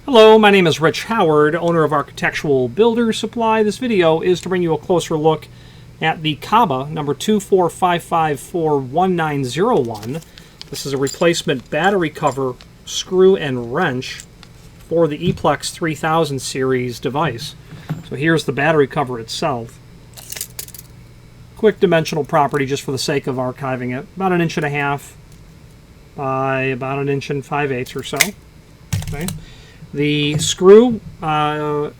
Hello, my name is Rich Howard, owner of Architectural Builder Supply. This video is to bring you a closer look at the KABA number 245541901. This is a replacement battery cover, screw, and wrench for the E Plex 3000 series device. So here's the battery cover itself. Quick dimensional property just for the sake of archiving it. About 1.5 inches by about 1 5/8 inches or so. Okay. The screw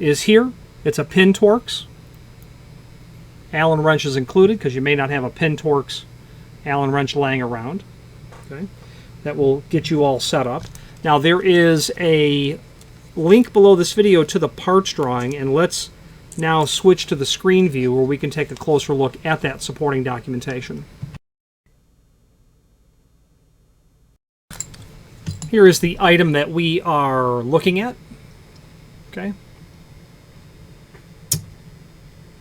is here. It's a pin Torx. Allen wrench is included because you may not have a pin Torx Allen wrench laying around. Okay. That will get you all set up. Now there is a link below this video to the parts drawing, and let's now switch to the screen view where we can take a closer look at that supporting documentation. Here is the item that we are looking at. Okay.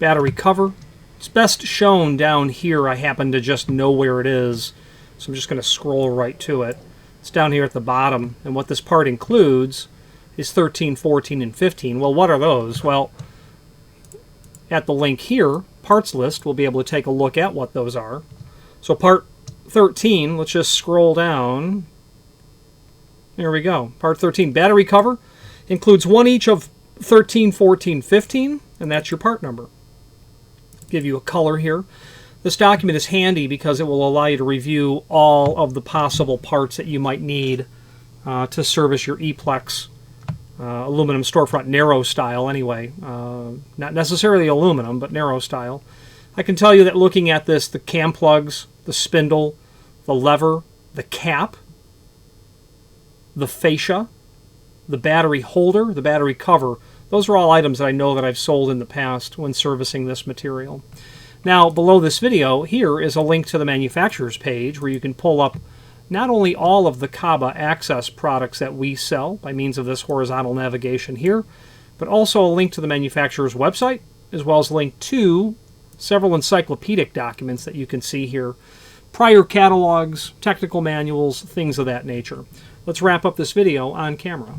Battery cover. It's best shown down here. I happen to just know where it is, so I'm just going to scroll right to it. It's down here at the bottom, and what this part includes is 13, 14, and 15. Well, what are those? Well, at the link here, parts list, we'll be able to take a look at what those are. So part 13, let's just scroll down. There we go. Part 13, battery cover, includes one each of 13, 14, 15, and that's your part number. Give you a color here. This document is handy because it will allow you to review all of the possible parts that you might need to service your E Plex aluminum storefront, narrow style anyway. Not necessarily aluminum, but narrow style. I can tell you that looking at this, the cam plugs, the spindle, the lever, the cap, the fascia, the battery holder, the battery cover, those are all items that I know that I've sold in the past when servicing this material. Now, below this video, here is a link to the manufacturer's page where you can pull up not only all of the KABA access products that we sell by means of this horizontal navigation here, but also a link to the manufacturer's website, as well as a link to several encyclopedic documents that you can see here, prior catalogs, technical manuals, things of that nature. Let's wrap up this video on camera.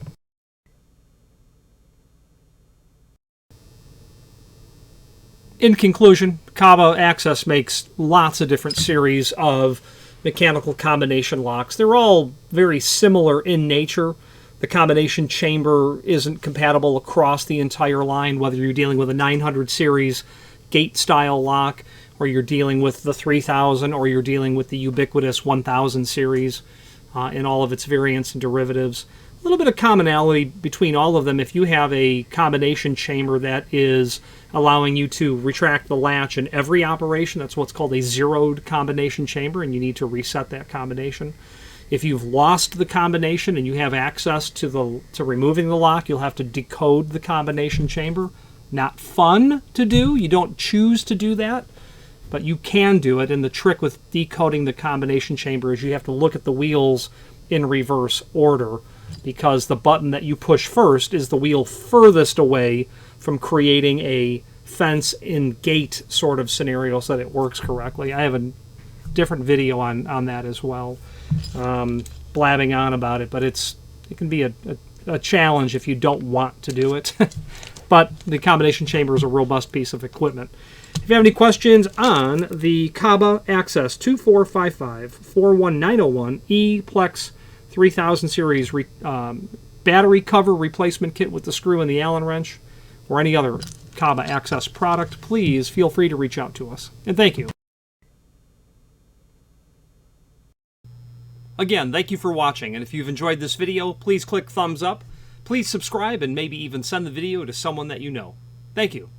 In conclusion, KABA Access makes lots of different series of mechanical combination locks. They're all very similar in nature. The combination chamber isn't compatible across the entire line, whether you're dealing with a 900 series gate style lock, or you're dealing with the 3000, or you're dealing with the ubiquitous 1000 series in all of its variants and derivatives. A little bit of commonality between all of them if you have a combination chamber that is allowing you to retract the latch in every operation. That's what's called a zeroed combination chamber, and you need to reset that combination. If you've lost the combination and you have access to removing the lock, you'll have to decode the combination chamber. Not fun to do. You don't choose to do that, but you can do it. And the trick with decoding the combination chamber is you have to look at the wheels in reverse order, because the button that you push first is the wheel furthest away from creating a fence in gate sort of scenario so that it works correctly. I have a different video on that as well, blabbing on about it, but it can be a challenge if you don't want to do it. But the combination chamber is a robust piece of equipment. If you have any questions on the KABA Access 245541901 E Plex 3000 series battery cover replacement kit with the screw and the Allen wrench, or any other KABA Access product, please feel free to reach out to us. And thank you. Again, thank you for watching, and if you've enjoyed this video, please click thumbs up, please subscribe, and maybe even send the video to someone that you know. Thank you.